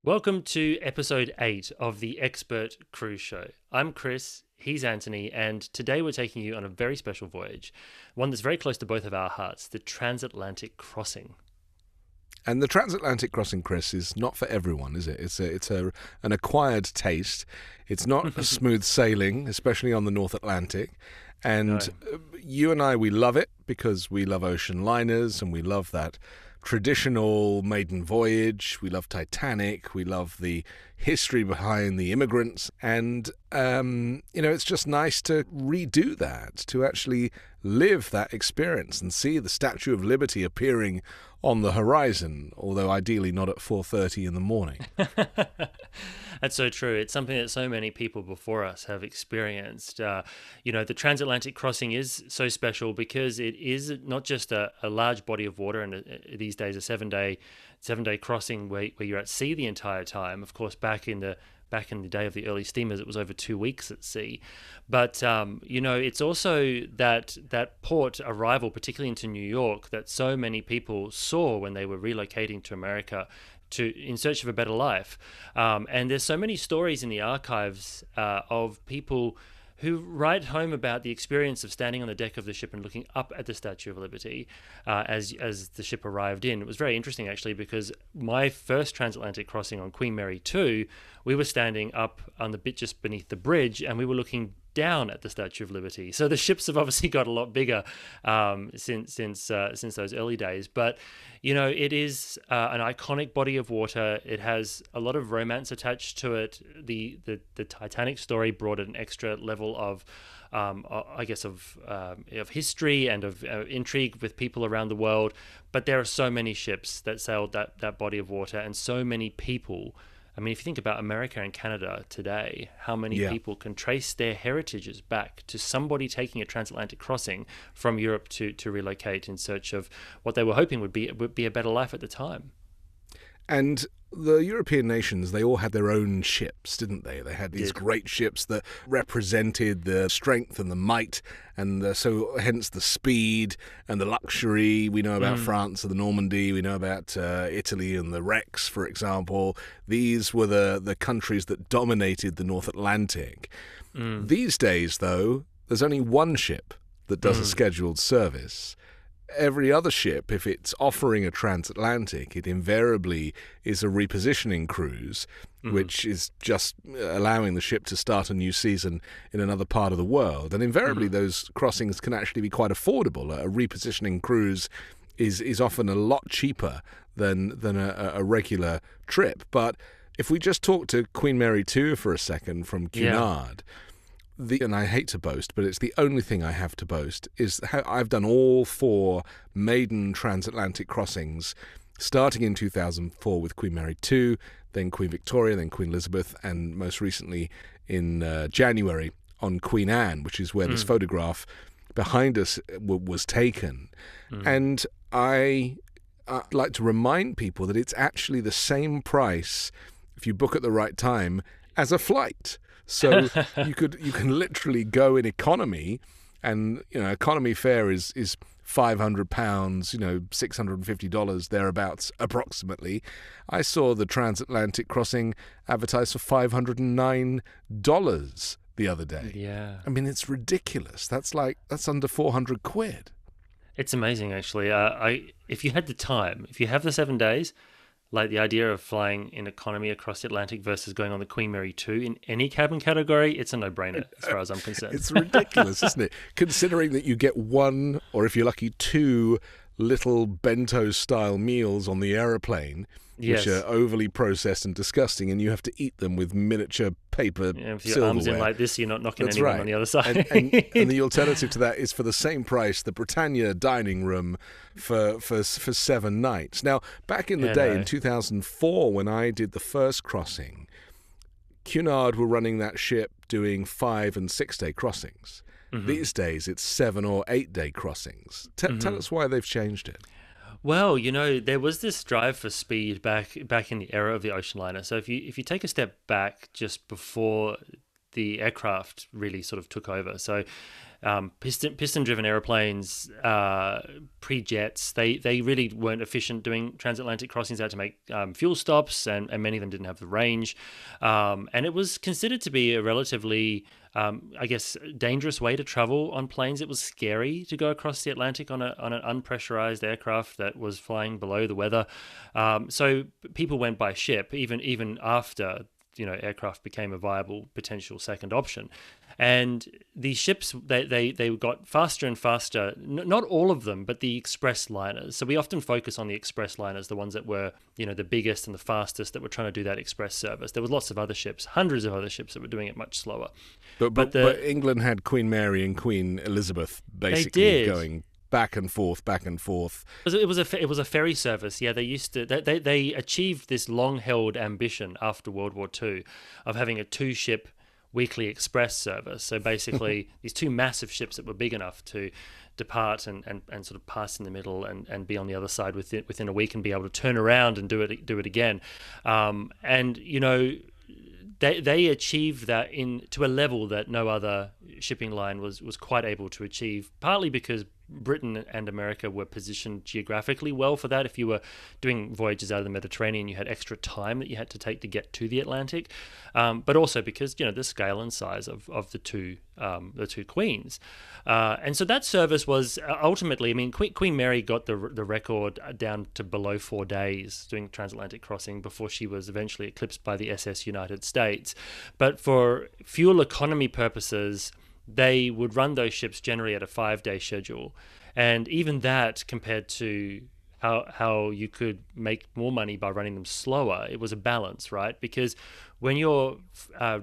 Welcome to episode 8 of the Expert Cruise Show. I'm Chris, he's Anthony, and today we're taking you on a very special voyage, one that's very close to both of our hearts, the Transatlantic Crossing. And the Transatlantic Crossing, Chris, is not for everyone, is it? It's an acquired taste. It's not a smooth sailing, especially on the North Atlantic. And you and I, we love it because we love ocean liners and we love that traditional maiden voyage. We love Titanic. We love the history behind the immigrants. And, it's just nice to redo that, to actually live that experience and see the Statue of Liberty appearing on the horizon, although ideally not at 4:30 in the morning. That's so true. It's something that so many people before us have experienced. The Transatlantic Crossing is so special because it is not just a large body of water, and these days a seven-day crossing where you're at sea the entire time. Of course, back in the day of the early steamers, it was over 2 weeks at sea. But, it's also that port arrival, particularly into New York, that so many people saw when they were relocating to America in search of a better life. And there's so many stories in the archives of people who write home about the experience of standing on the deck of the ship and looking up at the Statue of Liberty as the ship arrived in. It was very interesting, actually, because my first transatlantic crossing on Queen Mary 2, we were standing up on the bit just beneath the bridge, and we were looking down at the Statue of Liberty. So the ships have obviously got a lot bigger since those early days. But it is an iconic body of water. It has a lot of romance attached to it. The Titanic story brought an extra level of history and of intrigue with people around the world. But there are so many ships that sailed that body of water, and so many people. I mean, if you think about America and Canada today, how many people can trace their heritages back to somebody taking a transatlantic crossing from Europe to relocate in search of what they were hoping would be a better life at the time? And the European nations, they all had their own ships, didn't they? They had these great ships that represented the strength and the might, and so hence the speed and the luxury. We know about France and the Normandy. We know about Italy and the Rex, for example. These were the countries that dominated the North Atlantic. These days, though, there's only one ship that does a scheduled service. Every other ship, if it's offering a transatlantic, it invariably is a repositioning cruise, which is just allowing the ship to start a new season in another part of the world. And invariably those crossings can actually be quite affordable. A repositioning cruise is often a lot cheaper than a regular trip. But if we just talk to Queen Mary 2 for a second from Cunard, and I hate to boast, but it's the only thing I have to boast, is how I've done all 4 maiden transatlantic crossings, starting in 2004 with Queen Mary 2, then Queen Victoria, then Queen Elizabeth, and most recently in January on Queen Anne, which is where this photograph behind us was taken. And I'd like to remind people that it's actually the same price, if you book at the right time, as a flight. So you can literally go in economy, and economy fare is £500, $650 thereabouts approximately. I saw the transatlantic crossing advertised for $509 the other day. Yeah, I mean, it's ridiculous. That's under 400 quid. it's amazing, actually. If you had the time, if you have the 7 days. Like the idea of flying in economy across the Atlantic versus going on the Queen Mary 2 in any cabin category, it's a no-brainer as far as I'm concerned. It's ridiculous, isn't it? Considering that you get 1, or if you're lucky, 2 little bento-style meals on the aeroplane, which are overly processed and disgusting, and you have to eat them with miniature paper silverware. If your arms in like this, you're not knocking anyone on the other side. And the alternative to that is for the same price, the Britannia dining room for 7 nights. Now, back in the day, in 2004, when I did the first crossing, Cunard were running that ship doing 5- and 6-day crossings. These days, it's 7- or 8-day crossings. Tell us why they've changed it. Well, there was this drive for speed back in the era of the ocean liner. So if you take a step back just before the aircraft really sort of took over. So piston-driven aeroplanes, pre-jets, they really weren't efficient doing transatlantic crossings. They had to make fuel stops, and many of them didn't have the range. And it was considered to be a relatively, I guess, dangerous way to travel on planes. It was scary to go across the Atlantic on an unpressurized aircraft that was flying below the weather. So people went by ship, even after aircraft became a viable potential second option. And these ships, they got faster and faster, not all of them, but the express liners. So we often focus on the express liners, the ones that were, the biggest and the fastest that were trying to do that express service. There was lots of other ships, hundreds of other ships that were doing it much slower. But England had Queen Mary and Queen Elizabeth basically going back and forth, back and forth. It was a ferry service. Yeah, they achieved this long-held ambition after World War II of having a two-ship weekly express service. So basically, these two massive ships that were big enough to depart and sort of pass in the middle and be on the other side within a week and be able to turn around and do it again. They achieved that to a level that no other shipping line was quite able to achieve, partly because Britain and America were positioned geographically well for that. If you were doing voyages out of the Mediterranean, you had extra time that you had to take to get to the Atlantic, but also because the scale and size of the two queens, and so that service was ultimately, Queen Mary got the record down to below 4 days doing transatlantic crossing before she was eventually eclipsed by the SS United States. But for fuel economy purposes, they would run those ships generally at a 5-day schedule. And even that, compared to how you could make more money by running them slower, it was a balance, right? Because when you're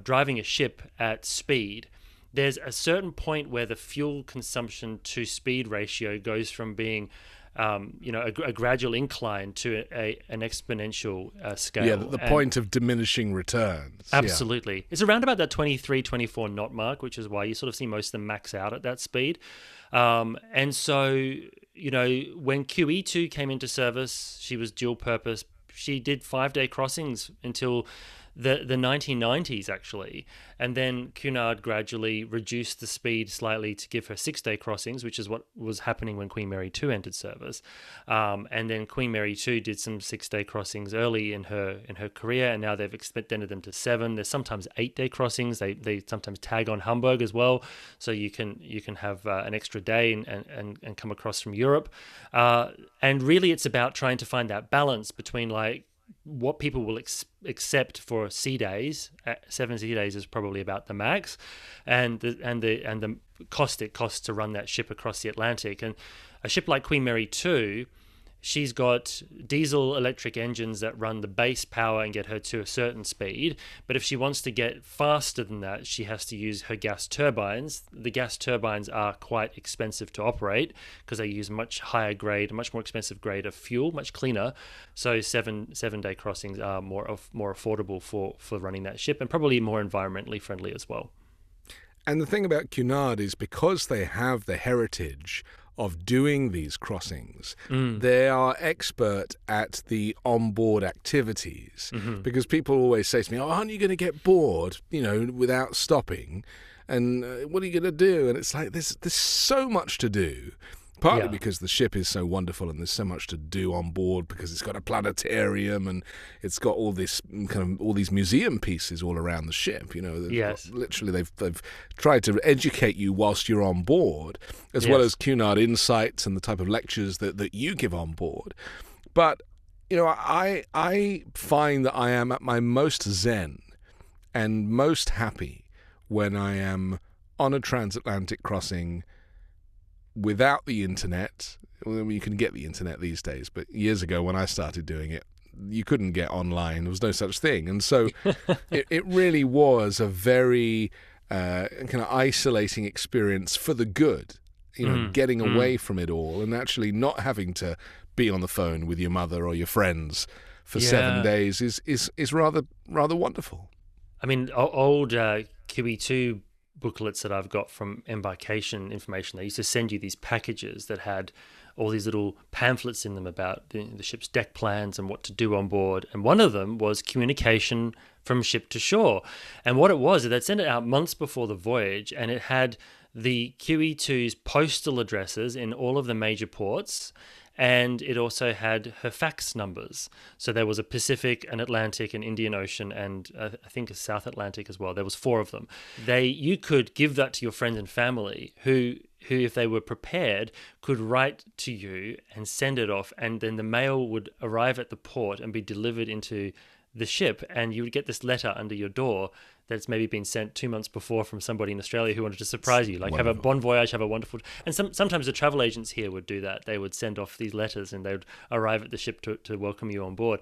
driving a ship at speed, there's a certain point where the fuel consumption to speed ratio goes from being a gradual incline to an exponential scale. Yeah, the point of diminishing returns. Absolutely. Yeah. It's around about that 23, 24 knot mark, which is why you sort of see most of them max out at that speed. And so, when QE2 came into service, she was dual purpose. She did 5-day crossings until the 1990s, actually. And then Cunard gradually reduced the speed slightly to give her 6-day crossings, which is what was happening when Queen Mary 2 entered service. And then Queen Mary 2 did some 6-day crossings early in her career, and now they've extended them to 7. There's sometimes 8-day crossings. They sometimes tag on Hamburg as well, so you can have an extra day and come across from Europe. And really, it's about trying to find that balance between what people will accept for sea days. 7 sea days is probably about the max, and the cost it costs to run that ship across the Atlantic. And a ship like Queen Mary 2, she's got diesel electric engines that run the base power and get her to a certain speed. But if she wants to get faster than that, she has to use her gas turbines. The gas turbines are quite expensive to operate because they use much higher grade, a much more expensive grade of fuel, much cleaner. So 7-day crossings are more affordable for running that ship, and probably more environmentally friendly as well. And the thing about Cunard is, because they have the heritage of doing these crossings, they are expert at the onboard activities. Because people always say to me, aren't you going to get bored, without stopping? And what are you going to do? And it's like, there's so much to do. Partly because the ship is so wonderful and there's so much to do on board, because it's got a planetarium and it's got all this all these museum pieces all around the ship. Yes. Literally, they've tried to educate you whilst you're on board, as well as Cunard insights and the type of lectures that you give on board. But I find that I am at my most zen and most happy when I am on a transatlantic crossing without the internet. Well, you can get the internet these days, but years ago when I started doing it, you couldn't get online. There was no such thing. And so it really was a very kind of isolating experience for the good, getting away from it all and actually not having to be on the phone with your mother or your friends for 7 days is rather wonderful. I mean, old QE2 booklets that I've got from embarkation information, they used to send you these packages that had all these little pamphlets in them about the ship's deck plans and what to do on board. And one of them was communication from ship to shore. And what it was, they'd sent it out months before the voyage, and it had the QE2's postal addresses in all of the major ports, and it also had her fax numbers. So there was a Pacific, an Atlantic, an Indian Ocean, and I think a South Atlantic as well. There was 4 of them. You could give that to your friends and family who, if they were prepared, could write to you and send it off, and then the mail would arrive at the port and be delivered into the ship, and you would get this letter under your door that's maybe been sent 2 months before from somebody in Australia who wanted to surprise you, like wonderful. Have a bon voyage, have a wonderful. And sometimes the travel agents here would do that. They would send off these letters and they would arrive at the ship to welcome you on board.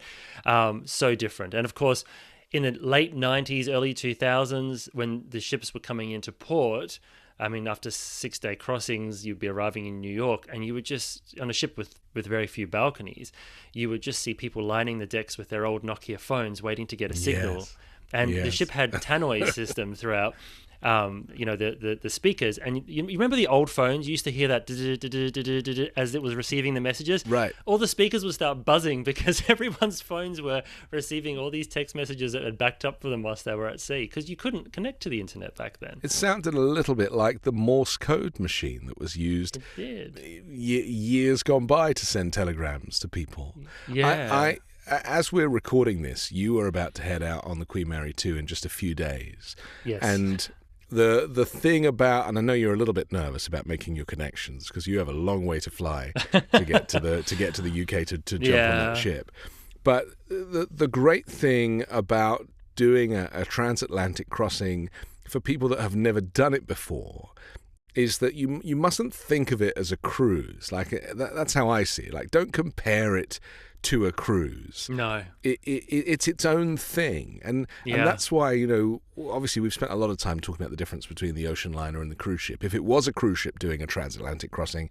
So different. And of course, in the late 90s, early 2000s, when the ships were coming into port, I mean, after 6-day crossings, you'd be arriving in New York, and you would just, on a ship with very few balconies, you would just see people lining the decks with their old Nokia phones waiting to get a signal. Yes. And Yes. the ship had tannoy system throughout, the speakers. And you remember the old phones? You used to hear that as it was receiving the messages. Right. All the speakers would start buzzing because everyone's phones were receiving all these text messages that had backed up for them whilst they were at sea, because you couldn't connect to the internet back then. It sounded a little bit like the Morse code machine that was used It did. years gone by to send telegrams to people. Yeah. As we're recording this, you are about to head out on the Queen Mary 2 in just a few days. Yes. And the thing about, and I know you're a little bit nervous about making your connections because you have a long way to fly to get to the UK to jump on that ship. But the great thing about doing a transatlantic crossing for people that have never done it before is that you mustn't think of it as a cruise. Like that's how I see it. Like, don't compare it to a cruise. No. It's its own thing. And that's why, obviously we've spent a lot of time talking about the difference between the ocean liner and the cruise ship. If it was a cruise ship doing a transatlantic crossing,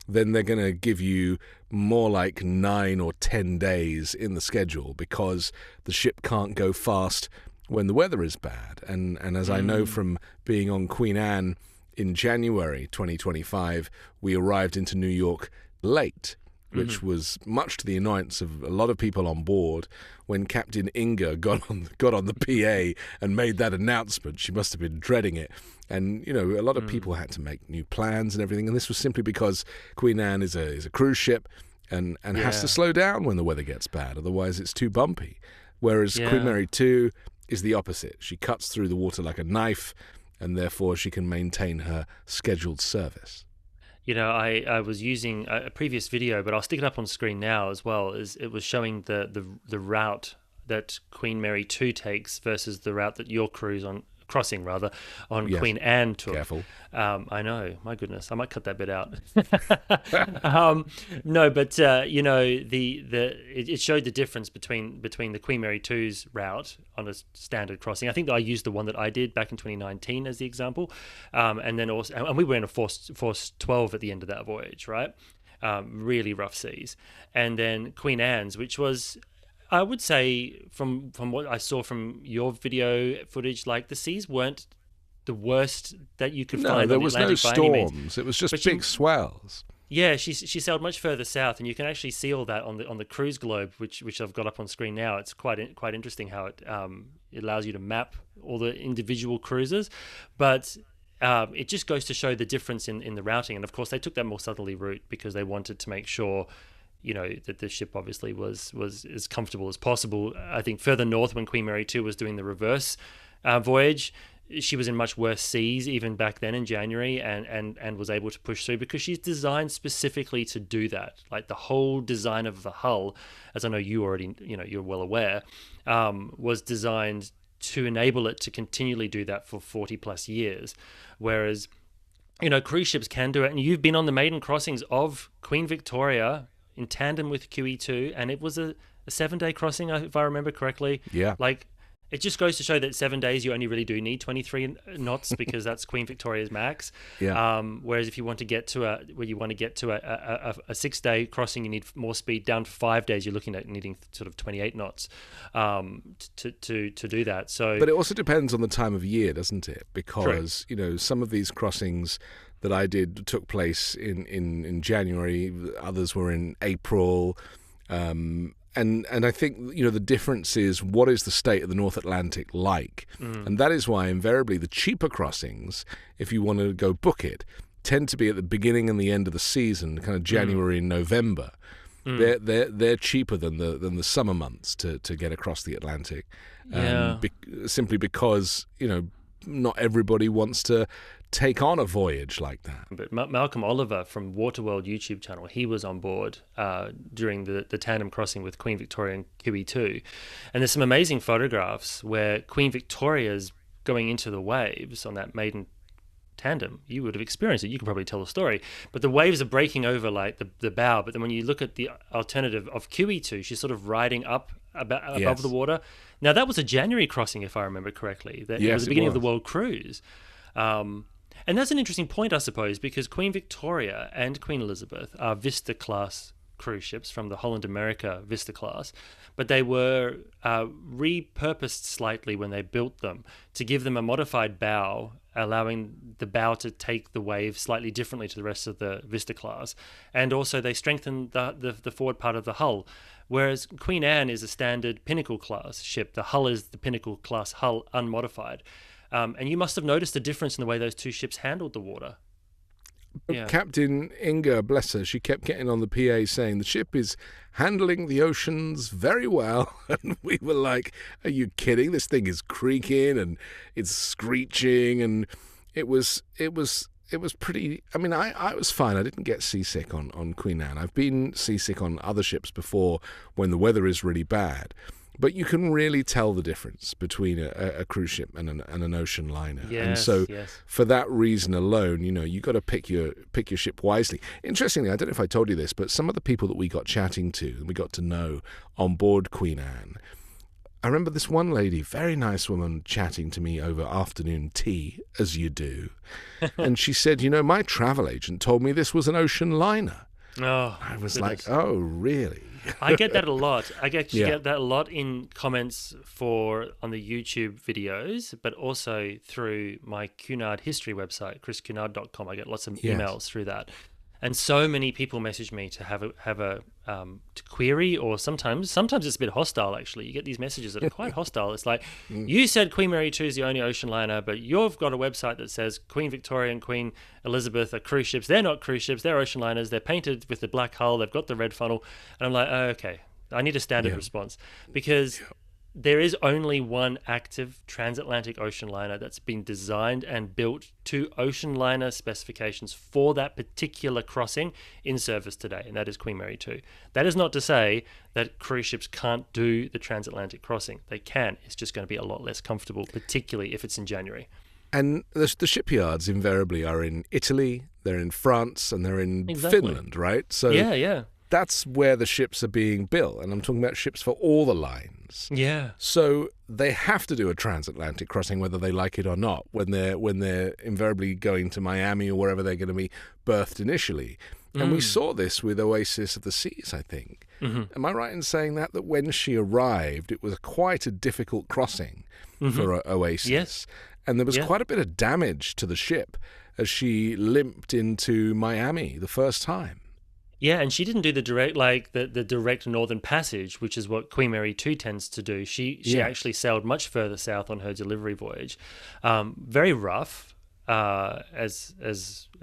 then they're going to give you more like 9 or 10 days in the schedule because the ship can't go fast when the weather is bad. And as I know from being on Queen Anne in January 2025, we arrived into New York late, which was much to the annoyance of a lot of people on board. When Captain Inga got on the PA and made that announcement, she must have been dreading it. And, a lot of people had to make new plans and everything. And this was simply because Queen Anne is a cruise ship and has to slow down when the weather gets bad. Otherwise, it's too bumpy. Whereas Queen Mary 2 is the opposite. She cuts through the water like a knife, and therefore she can maintain her scheduled service. I was using a previous video, but I'll stick it up on screen now as well. It was showing the route that Queen Mary 2 takes versus the route that your cruise on Queen Anne took. Careful. I know. My goodness, I might cut that bit out. No, but it showed the difference between the Queen Mary 2's route on a standard crossing. I think that I used the one that I did back in 2019 as the example, and then also, and we were in a force 12 at the end of that voyage, right? Really rough seas, and then Queen Anne's, which was, I would say, from what I saw from your video footage, like the seas weren't the worst that you could find. No, there on the was no Atlantic by any means. storms. It was just big swells. Yeah, she sailed much further south, and you can actually see all that on the cruise globe, which I've got up on screen now. It's quite interesting how it allows you to map all the individual cruises, but it just goes to show the difference in the routing. And of course, they took that more southerly route because they wanted to make sure that the ship obviously was as comfortable as possible. I think further north, when Queen Mary 2 was doing the reverse voyage, she was in much worse seas even back then in January, and was able to push through because she's designed specifically to do that. Like the whole design of the hull, as I know you already, you're well aware, was designed to enable it to continually do that for 40 plus years. Whereas, cruise ships can do it. And you've been on the maiden crossings of Queen Victoria in tandem with QE2, and it was a 7-day crossing, if I remember correctly. Yeah. Like, it just goes to show that 7 days you only really do need 23 knots because that's Queen Victoria's max. Yeah. Whereas if you want to get to a 6-day crossing, you need more speed. Down to 5 days, you're looking at needing sort of 28 knots to do that. So, but it also depends on the time of year, doesn't it? Because some of these crossings, that I did took place in January. Others were in April. And I think, the difference is, what is the state of the North Atlantic like? And that is why invariably the cheaper crossings, if you want to go book it, tend to be at the beginning and the end of the season, kind of January and November. They're cheaper than the summer months to get across the Atlantic, simply because not everybody wants to take on a voyage like that. But Malcolm Oliver from Waterworld YouTube channel, he was on board during the tandem crossing with Queen Victoria and QE2, and there's some amazing photographs where Queen Victoria's going into the waves on that maiden tandem. You would have experienced it. You could probably tell the story. But the waves are breaking over like the bow. But then when you look at the alternative of QE2, she's sort of riding up above the water. Now, that was a January crossing, if I remember correctly. It was the beginning of the world cruise. And that's an interesting point, I suppose, because Queen Victoria and Queen Elizabeth are Vista-class cruise ships from the Holland America Vista class, but they were repurposed slightly when they built them to give them a modified bow, allowing the bow to take the wave slightly differently to the rest of the Vista class. And also they strengthened the forward part of the hull, whereas Queen Anne is a standard Pinnacle class ship. The hull is the Pinnacle class hull, unmodified. And you must have noticed the difference in the way those two ships handled the water. Yeah. Captain Inga, bless her, she kept getting on the PA saying the ship is handling the oceans very well. And we were like, are you kidding? This thing is creaking and it's screeching. And it was pretty, I mean, I was fine. I didn't get seasick on Queen Anne. I've been seasick on other ships before when the weather is really bad. But you can really tell the difference between a cruise ship and an ocean liner. Yes, and so yes. For that reason alone, you got to pick your ship wisely. Interestingly, I don't know if I told you this, but some of the people that we got chatting to and we got to know on board Queen Anne, I remember this one lady, very nice woman, chatting to me over afternoon tea, as you do. And she said, my travel agent told me this was an ocean liner. Oh, I was goodness. like, oh, really? I get that a lot. I actually get that a lot in comments on the YouTube videos, but also through my Cunard history website, chriscunard.com. I get lots of emails through that. And so many people message me to have a to query, or sometimes it's a bit hostile, actually. You get these messages that are quite hostile. It's like, you said Queen Mary 2 is the only ocean liner, but you've got a website that says Queen Victoria and Queen Elizabeth are cruise ships. They're not cruise ships. They're ocean liners. They're painted with the black hull. They've got the red funnel. And I'm like, oh, okay, I need a standard response, because there is only one active transatlantic ocean liner that's been designed and built to ocean liner specifications for that particular crossing in service today, and that is Queen Mary 2. That is not to say that cruise ships can't do the transatlantic crossing. They can. It's just going to be a lot less comfortable, particularly if it's in January. And the shipyards invariably are in Italy, they're in France, and they're in Finland, right? So yeah. That's where the ships are being built, and I'm talking about ships for all the lines. Yeah. So they have to do a transatlantic crossing, whether they like it or not, when they're invariably going to Miami or wherever they're going to be berthed initially. And we saw this with Oasis of the Seas, I think. Mm-hmm. Am I right in saying that when she arrived, it was quite a difficult crossing for Oasis? Yes. And there was quite a bit of damage to the ship as she limped into Miami the first time. Yeah, and she didn't do the direct, the direct northern passage, which is what Queen Mary 2 tends to do. She actually sailed much further south on her delivery voyage. Very rough, as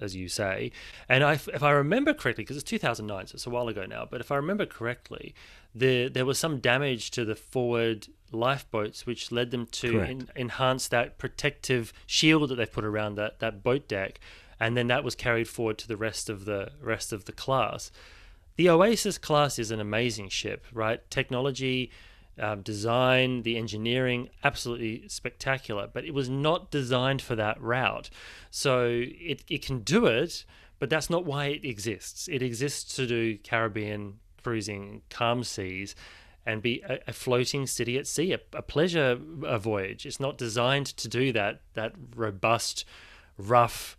you say. And if I remember correctly, because it's 2009, so it's a while ago now, but if I remember correctly, there was some damage to the forward lifeboats, which led them to enhance that protective shield that they've put around that boat deck. And then that was carried forward to the rest of the class. The Oasis class is an amazing ship, right? Technology, design, the engineering, absolutely spectacular. But it was not designed for that route. So it can do it, but that's not why it exists. It exists to do Caribbean cruising, calm seas, and be a floating city at sea, a pleasure voyage. It's not designed to do that robust, rough,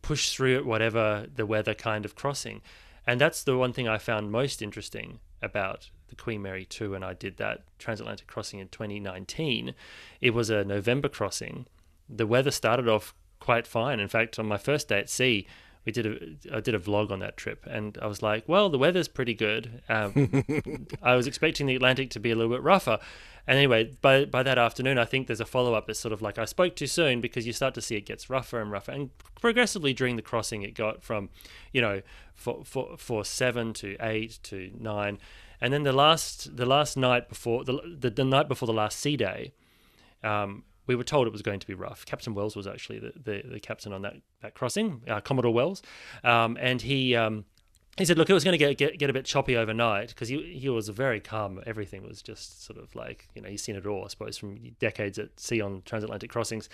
push through it, whatever the weather kind of crossing. And that's the one thing I found most interesting about the Queen Mary 2 when I did that transatlantic crossing in 2019. It was a November crossing. The weather started off quite fine. In fact, on my first day at sea, I did a vlog on that trip, and I was like, well, the weather's pretty good. I was expecting the Atlantic to be a little bit rougher. And anyway, by that afternoon, I think there's a follow-up that's sort of like, I spoke too soon, because you start to see it gets rougher and rougher. And progressively during the crossing, it got from, for 7 to 8 to 9. And then the last night before, the night before the last sea day, we were told it was going to be rough. Captain Wells was actually the captain on that crossing, Commodore Wells. And he said, look, it was going to get a bit choppy overnight, because he was very calm. Everything was just sort of like, he's seen it all, I suppose, from decades at sea on transatlantic crossings.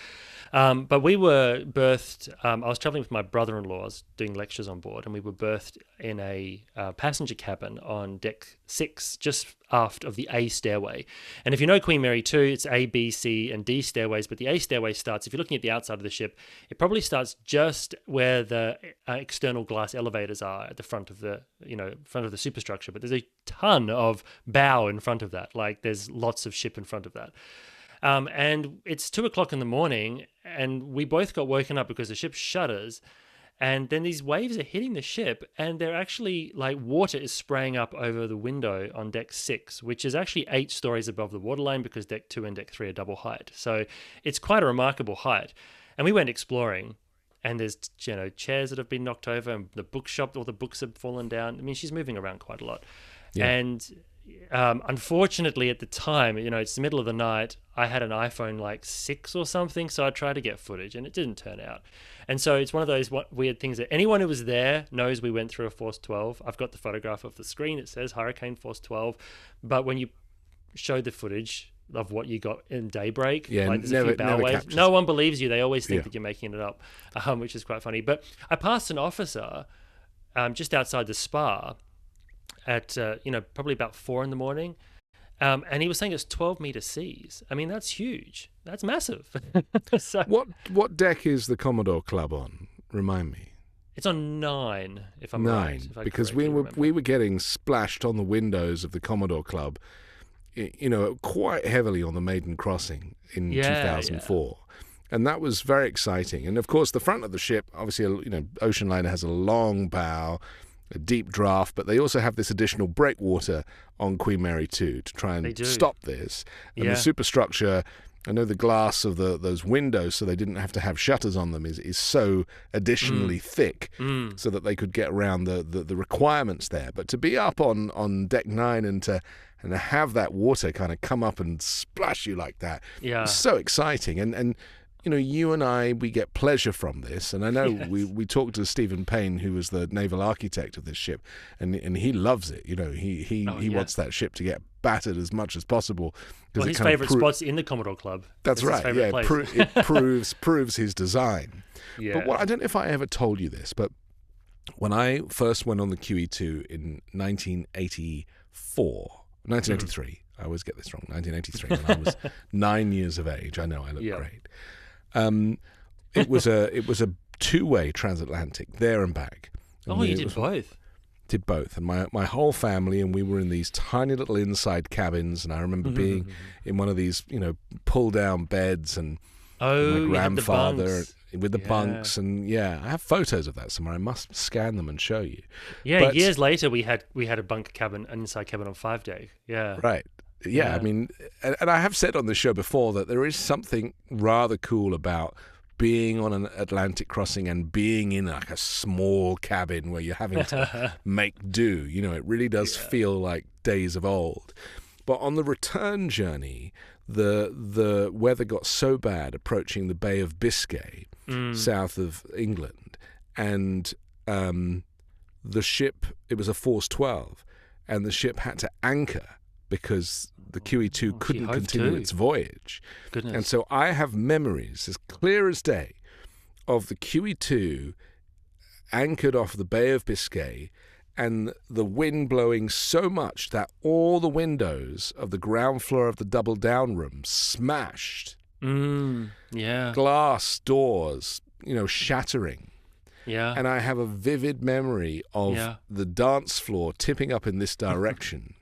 But we were berthed, I was traveling with my brother-in-law, I was doing lectures on board, and we were berthed in a passenger cabin on deck 6, just aft of the A stairway. And if you know Queen Mary 2, it's A, B, C, and D stairways, but the A stairway starts, if you're looking at the outside of the ship, it probably starts just where the external glass elevators are at the front of the superstructure. But there's a ton of bow in front of that. Like, there's lots of ship in front of that. And it's 2:00 in the morning, and we both got woken up because the ship shutters. And then these waves are hitting the ship, and they're actually like water is spraying up over the window on deck 6, which is actually 8 stories above the waterline, because deck 2 and deck 3 are double height. So it's quite a remarkable height. And we went exploring, and there's chairs that have been knocked over, and the bookshop, all the books have fallen down. I mean, she's moving around quite a lot. Yeah. And unfortunately, at the time, it's the middle of the night, I had an iPhone like 6 or something, so I tried to get footage, and it didn't turn out. And so it's one of those weird things that anyone who was there knows we went through a force 12. I've got the photograph of the screen. It says Hurricane Force 12. But when you show the footage of what you got in daybreak, like there's a few bow waves, no one believes you. They always think that you're making it up, which is quite funny. But I passed an officer just outside the spa at probably about 4 a.m, and he was saying it's 12-meter seas. I mean, that's huge. That's massive. So, what deck is the Commodore Club on? Remind me. It's on 9, if I'm right. Because we were getting splashed on the windows of the Commodore Club, quite heavily on the maiden crossing in 2004. And that was very exciting. And of course, the front of the ship, obviously, ocean liner has a long bow, a deep draft, but they also have this additional breakwater on Queen Mary 2 to try and stop this. And the superstructure, I know the glass of those windows, so they didn't have to have shutters on them, is so additionally thick so that they could get around the requirements there. But to be up on deck 9 and to have that water kind of come up and splash you like that, is so exciting. And you and I, we get pleasure from this. And I know we talked to Stephen Payne, who was the naval architect of this ship, and he loves it. He wants that ship to get battered as much as possible. Well, his favourite spot's in the Commodore Club. That's right. It proves his design. Yeah. But I don't know if I ever told you this, but when I first went on the QE2 in 1983, I always get this wrong, 1983, when I was 9 years of age. I know I look great. It was a two-way transatlantic, there and back. And you did both? Did both. And my whole family, and we were in these tiny little inside cabins, and I remember being in one of these, pull-down beds, and my grandfather with the bunks, and I have photos of that somewhere. I must scan them and show you. Yeah, but years later we had a bunk cabin, an inside cabin on 5 deck. Yeah. Right. Yeah, I mean, and I have said on the show before that there is something rather cool about being on an Atlantic crossing and being in like a small cabin where you're having to make do. It really does feel like days of old. But on the return journey, the weather got so bad approaching the Bay of Biscay, south of England, and the ship, it was a force 12, and the ship had to anchor because the QE2 couldn't continue its voyage. Goodness. And so I have memories as clear as day of the QE2 anchored off the Bay of Biscay and the wind blowing so much that all the windows of the ground floor of the double down room smashed. Glass doors, shattering. Yeah. And I have a vivid memory of the dance floor tipping up in this direction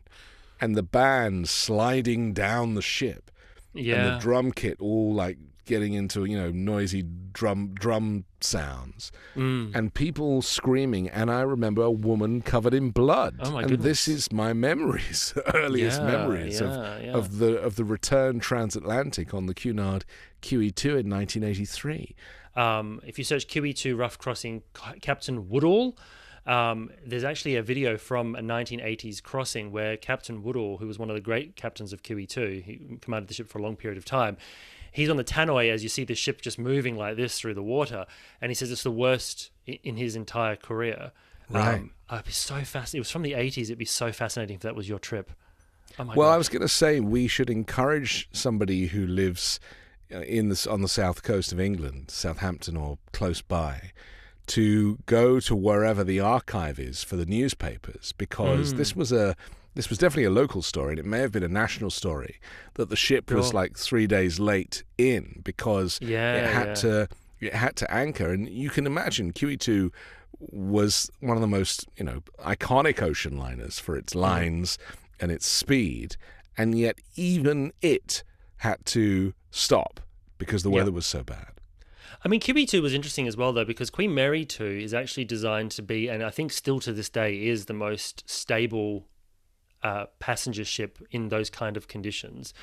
and the band sliding down the ship and the drum kit all like getting into, noisy drum sounds, Mm. and people screaming. And I remember a woman covered in blood. Oh my and goodness. This is my memories, earliest memories of the return transatlantic on the Cunard QE2 in 1983. If you search QE2 rough crossing Captain Woodall, there's actually a video from a 1980s crossing where Captain Woodall, who was one of the great captains of QE2, he commanded the ship for a long period of time, he's on the tannoy as you see the ship just moving like this through the water, and he says it's the worst in his entire career. Right. It'd be so fascinating. It was from the 80s. It'd be so fascinating if that was your trip. Oh my Well, gosh. I was going to say we should encourage somebody who lives on the south coast of England, Southampton or close by, to go to wherever the archive is for the newspapers, because this was definitely a local story, and it may have been a national story, that the ship was like 3 days late in because it had to anchor. And you can imagine QE2 was one of the most iconic ocean liners for its lines and its speed, and yet even it had to stop because the weather was so bad. I mean, QE2 was interesting as well, though, because Queen Mary 2 is actually designed to be, and I think still to this day is, the most stable passenger ship in those kind of conditions.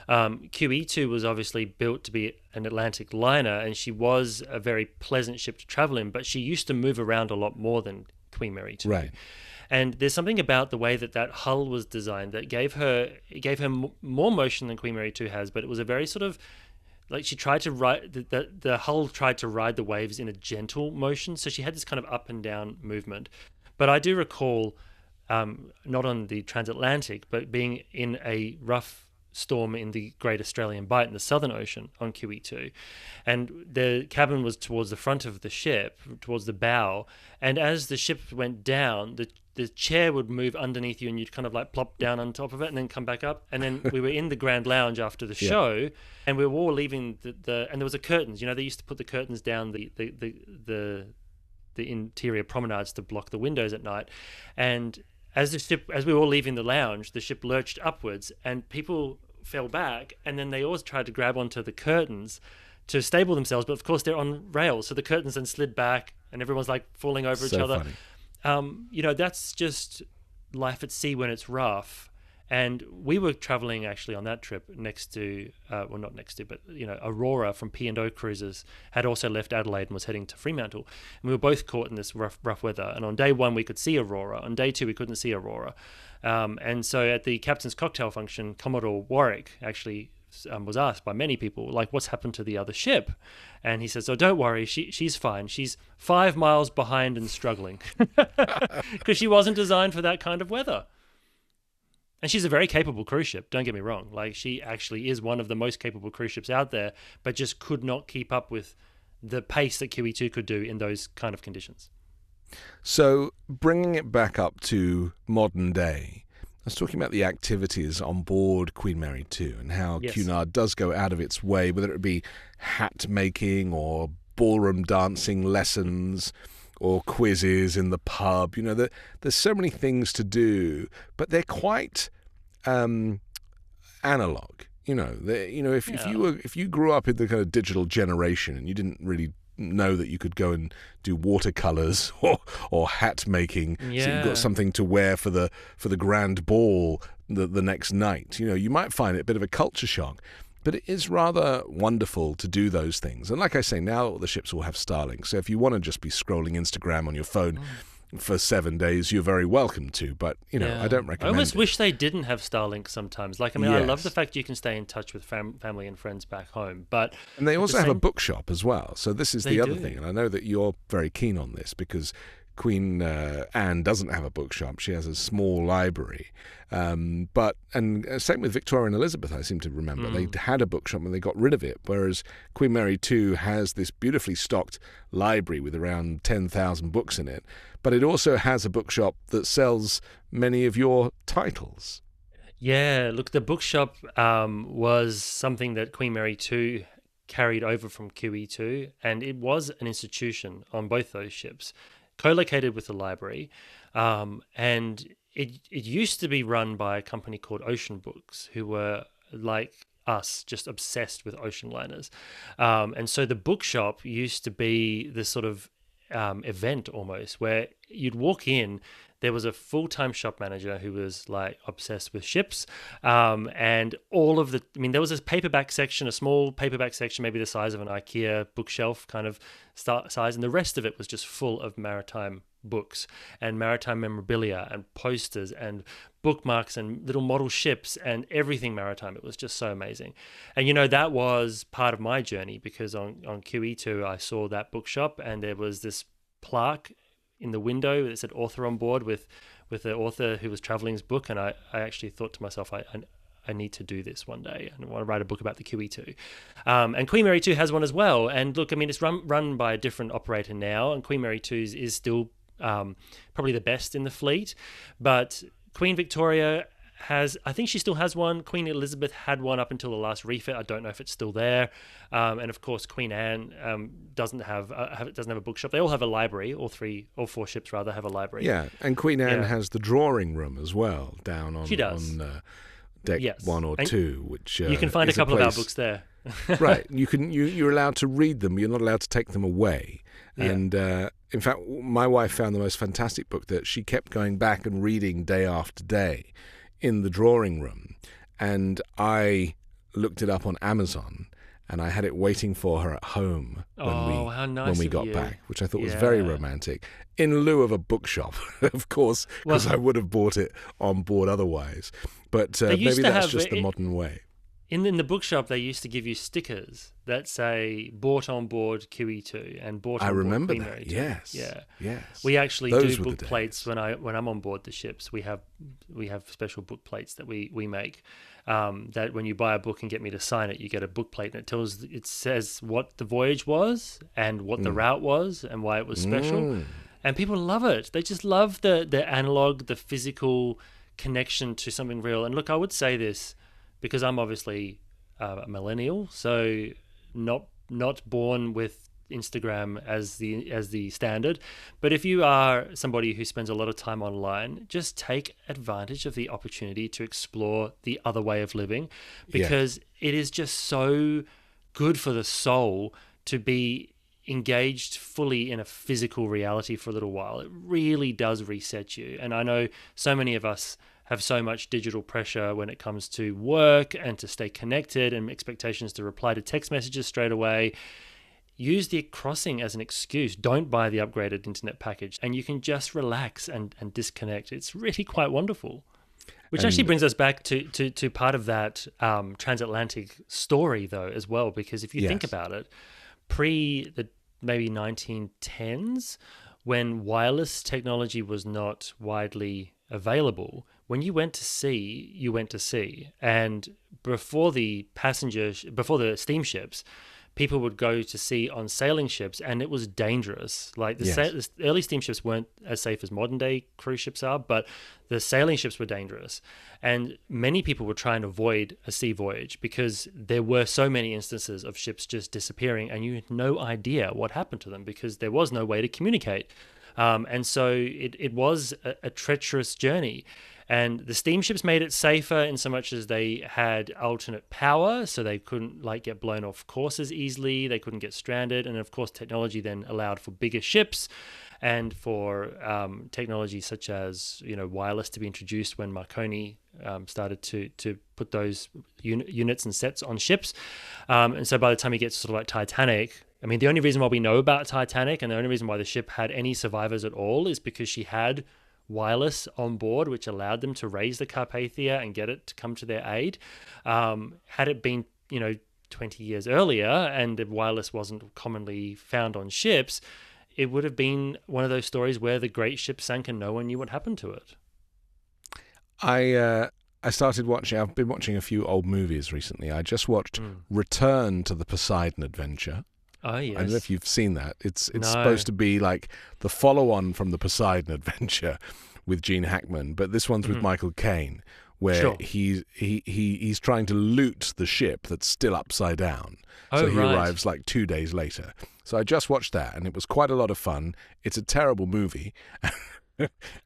QE2 was obviously built to be an Atlantic liner, and she was a very pleasant ship to travel in, but she used to move around a lot more than Queen Mary 2. Right. And there's something about the way that hull was designed that gave her more motion than Queen Mary 2 has, but it was a very sort of, like, she tried to ride, the hull tried to ride the waves in a gentle motion, so she had this kind of up and down movement. But I do recall, not on the Transatlantic, but being in a rough storm in the Great Australian Bight in the Southern Ocean on QE2, and the cabin was towards the front of the ship, towards the bow, and as the ship went down, the chair would move underneath you, and you'd kind of like plop down on top of it and then come back up. And then we were in the Grand Lounge after the show, and we were all leaving and there was a curtains. They used to put the curtains down the interior promenades to block the windows at night. And as we were all leaving the lounge, the ship lurched upwards, and people fell back, and then they always tried to grab onto the curtains to stable themselves, but of course they're on rails, so the curtains then slid back, and everyone's like falling over each other. Funny. That's just life at sea when it's rough. And we were traveling actually on that trip next to, not next to, but Aurora from P&O Cruises had also left Adelaide and was heading to Fremantle. And we were both caught in this rough weather. And on day one we could see Aurora. On day two we couldn't see Aurora. And so at the captain's cocktail function, Commodore Warwick actually was asked by many people, like, what's happened to the other ship? And he says, oh, don't worry, she's fine. She's 5 miles behind and struggling because she wasn't designed for that kind of weather. And she's a very capable cruise ship, don't get me wrong. Like, she actually is one of the most capable cruise ships out there, but just could not keep up with the pace that QE2 could do in those kind of conditions. So bringing it back up to modern day, I was talking about the activities on board Queen Mary 2 and how Cunard does go out of its way, whether it be hat making or ballroom dancing lessons or quizzes in the pub. There's so many things to do, but they're quite analog. If you grew up in the kind of digital generation and you didn't really know that you could go and do watercolors or hat making, so you've got something to wear for the grand ball the next night, you might find it a bit of a culture shock. But it is rather wonderful to do those things. And like I say, now the ships will have Starlink. So if you want to just be scrolling Instagram on your phone for 7 days, you're very welcome to. But, I don't recommend it. I almost wish they didn't have Starlink sometimes. Like, I love the fact you can stay in touch with family and friends back home. And they also have a bookshop as well. So this is the other thing. And I know that you're very keen on this because Queen Anne doesn't have a bookshop. She has a small library. And same with Victoria and Elizabeth, I seem to remember. They had a bookshop and they got rid of it, whereas Queen Mary 2 has this beautifully stocked library with around 10,000 books in it. But it also has a bookshop that sells many of your titles. Yeah, look, the bookshop was something that Queen Mary 2 carried over from QE2, and it was an institution on both those ships, co-located with the library, and it used to be run by a company called Ocean Books, who were like us just obsessed with ocean liners. And so the bookshop used to be this sort of event almost, where you'd walk in. There was a full-time shop manager who was like obsessed with ships, and all of the. I mean, there was this paperback section, a small paperback section, maybe the size of an IKEA bookshelf kind of size, and the rest of it was just full of maritime books and maritime memorabilia and posters and bookmarks and little model ships and everything maritime. It was just so amazing. And that was part of my journey, because on QE2 I saw that bookshop, and there was this plaque in the window that said author on board with the author who was traveling's book. And I actually thought to myself, I need to do this one day, and I want to write a book about the QE2. And Queen Mary 2 has one as well. And look, I mean, it's run by a different operator now, and Queen Mary 2 is still probably the best in the fleet. But Queen Victoria I think she still has one. Queen Elizabeth had one up until the last refit. I don't know if it's still there. And of course, Queen Anne doesn't have a bookshop. They all have a library. All four ships rather have a library. Yeah, and Queen Anne has the drawing room as well down on she does. on deck 1 or 2, which you can find a couple of our books there. Right, you're allowed to read them. You're not allowed to take them away. And in fact, my wife found the most fantastic book that she kept going back and reading day after day in the drawing room, and I looked it up on Amazon, and I had it waiting for her at home when we got back, which I thought was very romantic, in lieu of a bookshop, of course, because I would have bought it on board otherwise. But maybe that's just the modern way. In the bookshop, they used to give you stickers that say "Bought on board QE2" and "Bought on board Queen Mary 2." Yes, yeah, yes. We actually do book plates when I'm on board the ships. We have special book plates that we make. That when you buy a book and get me to sign it, you get a book plate, and it says what the voyage was and what the route was and why it was special. And people love it. They just love the analog, the physical connection to something real. And look, I would say this, because I'm obviously a millennial, so not born with Instagram as the standard. But if you are somebody who spends a lot of time online, just take advantage of the opportunity to explore the other way of living, because it is just so good for the soul to be engaged fully in a physical reality for a little while. It really does reset you. And I know so many of us have so much digital pressure when it comes to work and to stay connected and expectations to reply to text messages straight away. Use the crossing as an excuse. Don't buy the upgraded internet package, and you can just relax and disconnect. It's really quite wonderful. Which actually brings us back to part of that transatlantic story, though, as well, because if you think about it, pre the maybe 1910s, when wireless technology was not widely available, when you went to sea, you went to sea. And before the steamships, people would go to sea on sailing ships, and it was dangerous. Like the early steamships weren't as safe as modern day cruise ships are, but the sailing ships were dangerous. And many people would try and avoid a sea voyage because there were so many instances of ships just disappearing, and you had no idea what happened to them because there was no way to communicate. And so it was a treacherous journey. And the steamships made it safer in so much as they had alternate power, so they couldn't get blown off course as easily, they couldn't get stranded. And of course, technology then allowed for bigger ships and for technology such as wireless to be introduced when Marconi started to put those units and sets on ships. And so by the time you get to sort of like Titanic, I mean, the only reason why we know about Titanic and the only reason why the ship had any survivors at all is because she had wireless on board, which allowed them to raise the Carpathia and get it to come to their aid. Had it been, 20 years earlier and the wireless wasn't commonly found on ships, it would have been one of those stories where the great ship sank and no one knew what happened to it. I started watching, I've been watching a few old movies recently. I just watched Return to the Poseidon Adventure. Oh, yes. I don't know if you've seen that. It's supposed to be like the follow-on from the Poseidon Adventure with Gene Hackman, but this one's with Michael Caine, where he's trying to loot the ship that's still upside down. So he arrives like 2 days later. So I just watched that, and it was quite a lot of fun. It's a terrible movie,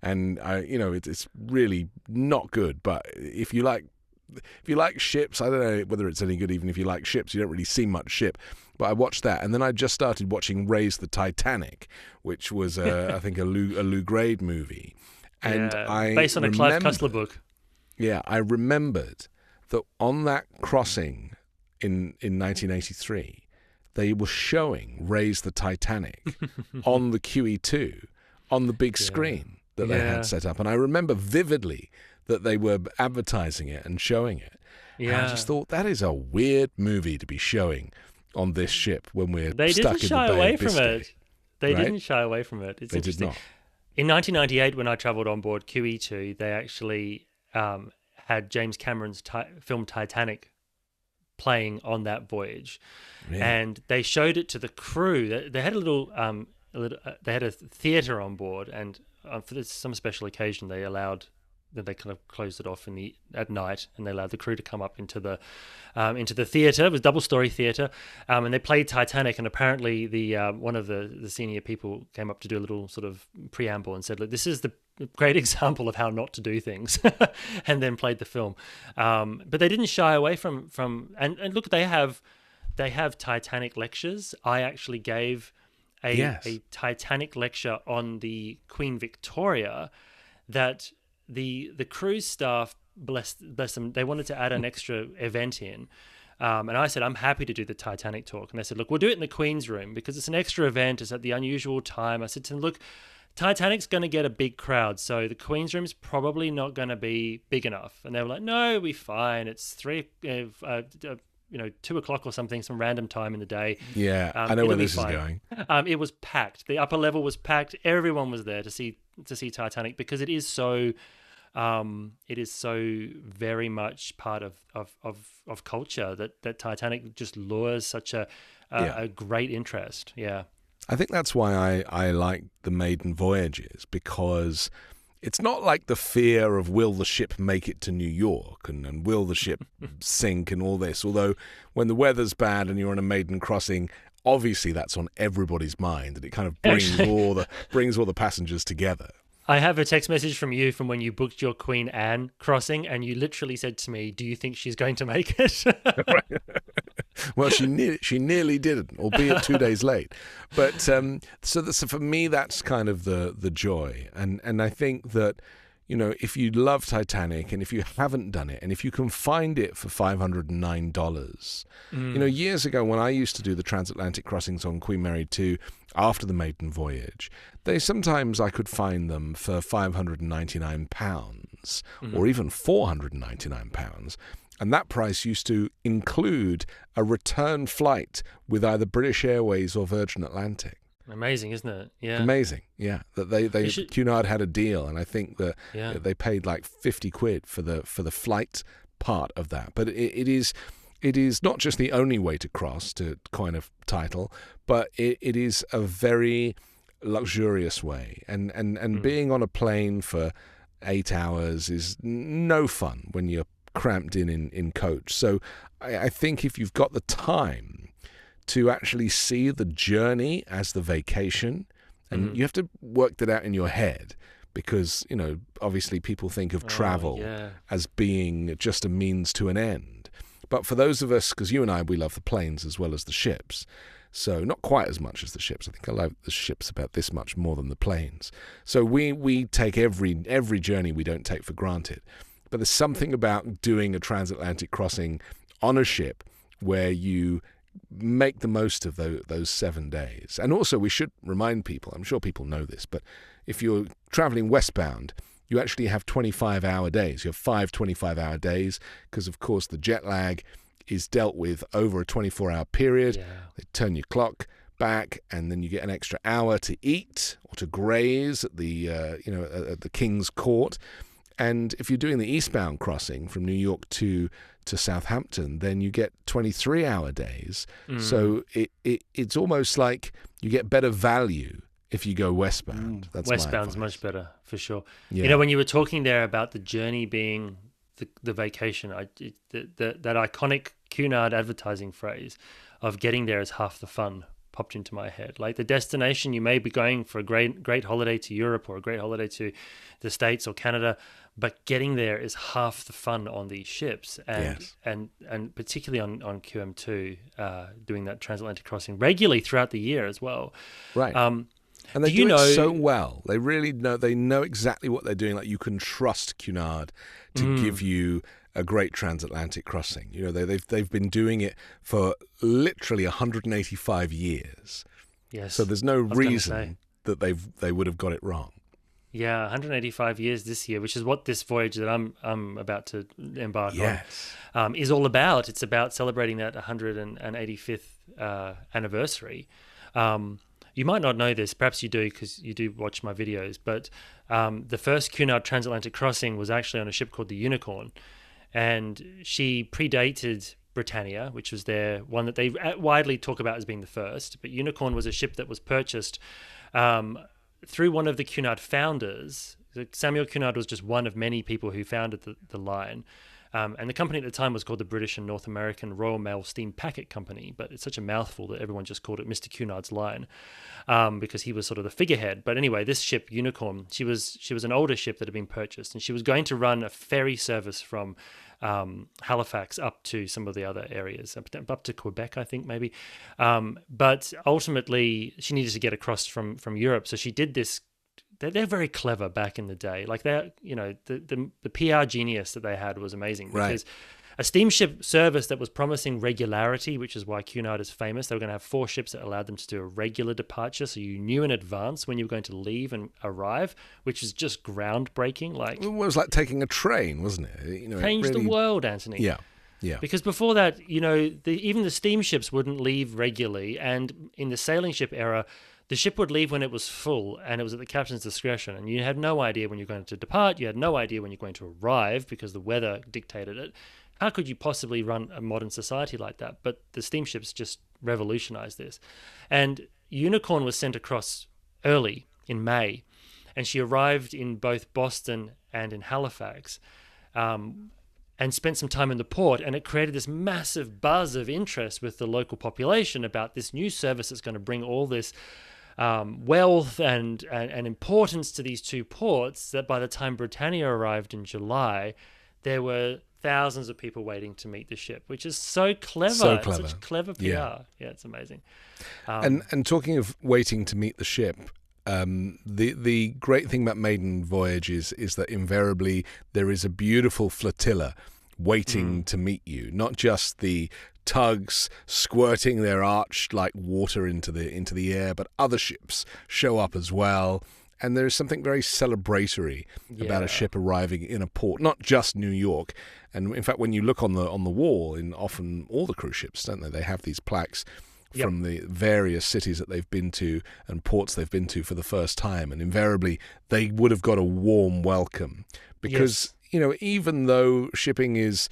and it's really not good. But if you like if you like ships, I don't know whether it's any good. Even if you like ships, you don't really see much ship. But I watched that, and then I just started watching Raise the Titanic, which was I think a Lou Grade movie, and based on a Clive Cussler book. Yeah, I remembered that on that crossing in 1983, they were showing Raise the Titanic on the QE2 on the big screen that they had set up, and I remember vividly that they were advertising it and showing it. Yeah. And I just thought, that is a weird movie to be showing on this ship when we're stuck in the Bay of Biscay. They didn't shy away from it. It's they interesting. Did not. In 1998, when I travelled on board QE2, they actually had James Cameron's film Titanic playing on that voyage. Really? And they showed it to the crew. They had they had a theatre on board, and for some special occasion, they kind of closed it off at night, and they allowed the crew to come up into the theatre. It was double-story theatre, and they played Titanic. And apparently, one of the senior people came up to do a little sort of preamble and said, "Look, this is the great example of how not to do things," and then played the film. But they didn't shy away from and look, they have Titanic lectures. I actually gave a Titanic lecture on the Queen Victoria that the cruise staff, bless them, they wanted to add an extra event in. And I said, I'm happy to do the Titanic talk. And they said, look, we'll do it in the Queen's room because it's an extra event. It's at the unusual time. I said to them, look, Titanic's going to get a big crowd, so the Queen's room's probably not going to be big enough. And they were like, no, it'll be fine. It's 2 o'clock or something, some random time in the day. Yeah, I know where this is going. It was packed. The upper level was packed. Everyone was there to see Titanic because it is so very much part of culture that Titanic just lures such a great interest. Yeah. I think that's why I like the maiden voyages, because it's not like the fear of will the ship make it to New York and will the ship sink and all this. Although when the weather's bad and you're on a maiden crossing, obviously that's on everybody's mind, and it kind of brings all the passengers together. I have a text message from you from when you booked your Queen Anne crossing, and you literally said to me, do you think she's going to make it? Well, she nearly didn't, albeit 2 days late. But so for me, that's kind of the joy. And I think that, if you love Titanic, and if you haven't done it, and if you can find it for $509, years ago when I used to do the transatlantic crossings on Queen Mary 2 after the maiden voyage, sometimes I could find them for £599 or even £499. And that price used to include a return flight with either British Airways or Virgin Atlantic. Amazing, isn't it? Yeah. Amazing, yeah. That Cunard had a deal, and I think that they paid like £50 for the flight part of that. But it is not just the only way to cross, to coin a title, but it is a very luxurious way. And being on a plane for 8 hours is no fun when you're cramped in coach. So I think if you've got the time to actually see the journey as the vacation, and you have to work that out in your head, because obviously people think of travel as being just a means to an end. But for those of us, because you and I, we love the planes as well as the ships, so not quite as much as the ships. I think I love the ships about this much more than the planes. So we take every journey we don't take for granted. But there's something about doing a transatlantic crossing on a ship where you make the most of those 7 days. And also, we should remind people, I'm sure people know this, but if you're traveling westbound, you actually have 25-hour days. You have 5 25-hour days because, of course, the jet lag is dealt with over a 24-hour period. Yeah. They turn your clock back, and then you get an extra hour to eat or to graze at the at the King's Court. And if you're doing the eastbound crossing from New York to Southampton, then you get 23-hour days. So it's almost like you get better value if you go westbound. That's westbound's much better, for sure. Yeah. When you were talking there about the journey being the vacation, that iconic Cunard advertising phrase of getting there is half the fun popped into my head. Like the destination, you may be going for a great holiday to Europe or a great holiday to the States or Canada, but getting there is half the fun on these ships, and particularly on QM2, doing that transatlantic crossing regularly throughout the year as well. Right. And they do it so well. They really know. They know exactly what they're doing. Like you can trust Cunard to give you a great transatlantic crossing. You know, they've been doing it for literally 185 years. Yes. So there's no reason that they would have got it wrong. Yeah, 185 years this year, which is what this voyage that I'm about to embark on is all about. It's about celebrating that 185th anniversary. You might not know this, perhaps you do because you do watch my videos, but the first Cunard transatlantic crossing was actually on a ship called the Unicorn, and she predated Britannia, which was their one that they widely talk about as being the first. But Unicorn was a ship that was purchased through one of the Cunard founders. Samuel Cunard was just one of many people who founded the line. And the company at the time was called the British and North American Royal Mail Steam Packet Company, but it's such a mouthful that everyone just called it Mr. Cunard's line, because he was sort of the figurehead. But anyway, this ship, Unicorn, she was an older ship that had been purchased, and she was going to run a ferry service from Halifax up to some of the other areas, up to Quebec, I think maybe. But ultimately, she needed to get across from Europe, so she did this. They're very clever back in the day. Like the PR genius that they had was amazing, because a steamship service that was promising regularity, which is why Cunard is famous. They were going to have 4 ships that allowed them to do a regular departure, so you knew in advance when you were going to leave and arrive, which is just groundbreaking. Like it was like taking a train, wasn't it? You know, changed the world, Anthony. Yeah. Because before that, even the steamships wouldn't leave regularly, and in the sailing ship era, the ship would leave when it was full, and it was at the captain's discretion. And you had no idea when you're going to depart. You had no idea when you're going to arrive because the weather dictated it. How could you possibly run a modern society like that? But the steamships just revolutionized this. And Unicorn was sent across early in May, and she arrived in both Boston and in Halifax, and spent some time in the port, and it created this massive buzz of interest with the local population about this new service that's going to bring all this wealth and importance to these 2 ports, that by the time Britannia arrived in July, there were thousands of people waiting to meet the ship, which is so clever. It's such clever PR. Yeah, it's amazing. And talking of waiting to meet the ship, the great thing about maiden voyages is that invariably there is a beautiful flotilla waiting to meet you. Not just the tugs squirting their arch like water into the air, but other ships show up as well. And there is something very celebratory about a ship arriving in a port, not just New York. And in fact, when you look on the wall in often all the cruise ships, don't they? They have these plaques from the various cities that they've been to and ports they've been to for the first time. And invariably, they would have got a warm welcome because, even though shipping is,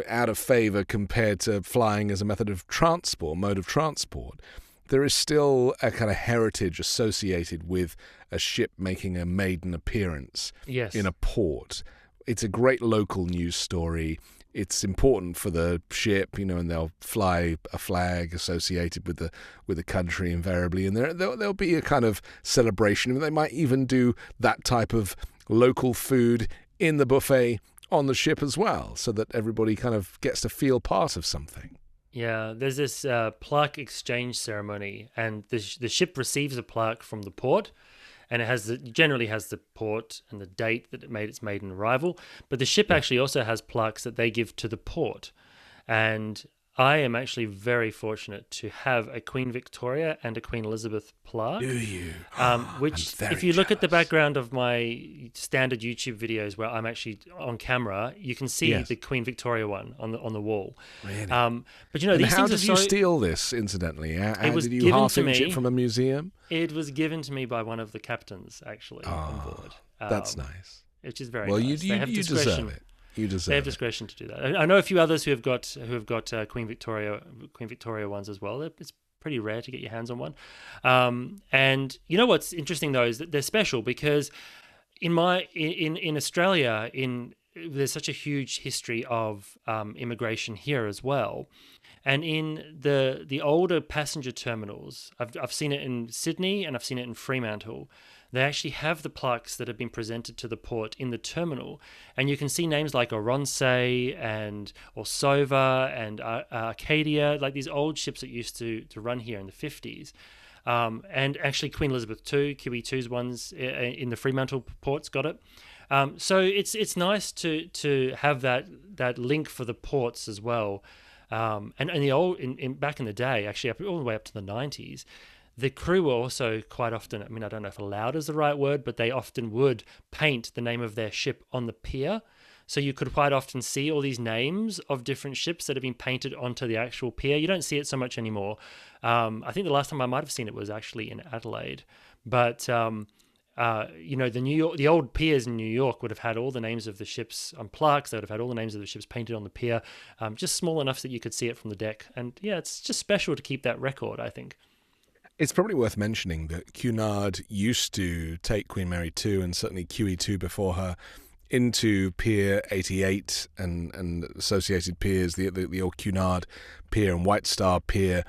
out of favor compared to flying as a mode of transport, there is still a kind of heritage associated with a ship making a maiden appearance in a port. It's a great local news story. It's important for the ship, and they'll fly a flag associated with the country invariably, and there'll be a kind of celebration. They might even do that type of local food in the buffet on the ship as well, so that everybody kind of gets to feel part of something. Yeah, there's this plaque exchange ceremony, and the ship receives a plaque from the port, and it generally has the port and the date that it made its maiden arrival. But the ship actually also has plaques that they give to the port, and I am actually very fortunate to have a Queen Victoria and a Queen Elizabeth plaque. Do you? Which, if you look at the background of my standard YouTube videos where I'm actually on camera, you can see the Queen Victoria one on the wall. Really? But and these how things did you steal this? Incidentally, did you half-inch it from a museum? It was given to me by one of the captains actually on board. That's nice. Which is very nice. Well, you deserve it. They have discretion to do that. I know a few others who have got Queen Victoria ones as well. It's pretty rare to get your hands on one. And what's interesting though is that they're special because in Australia, there's such a huge history of immigration here as well. And in the older passenger terminals, I've seen it in Sydney and I've seen it in Fremantle. They actually have the plaques that have been presented to the port in the terminal, and you can see names like Oronsay and Orsova and Arcadia, like these old ships that used to run here in the 50s. And actually Queen Elizabeth II, QE2's ones in the Fremantle ports got it. So it's nice to have that link for the ports as well. And the old back in the day, actually all the way up to the 90s, the crew were also quite often, I mean, I don't know if allowed is the right word, but they often would paint the name of their ship on the pier. So you could quite often see all these names of different ships that have been painted onto the actual pier. You don't see it so much anymore. I think the last time I might have seen it was actually in Adelaide. But, the old piers in New York would have had all the names of the ships on plaques. They would have had all the names of the ships painted on the pier, just small enough that you could see it from the deck. And yeah, it's just special to keep that record, I think. It's probably worth mentioning that Cunard used to take Queen Mary 2 and certainly QE2 before her into Pier 88 and associated piers, the old Cunard Pier and White Star Pier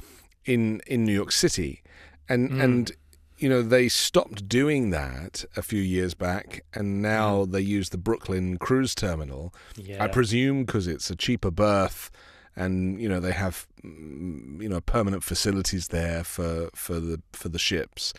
in New York City. And they stopped doing that a few years back, and now they use the Brooklyn cruise terminal. Yeah. I presume because it's a cheaper berth, and they have permanent facilities there for the ships.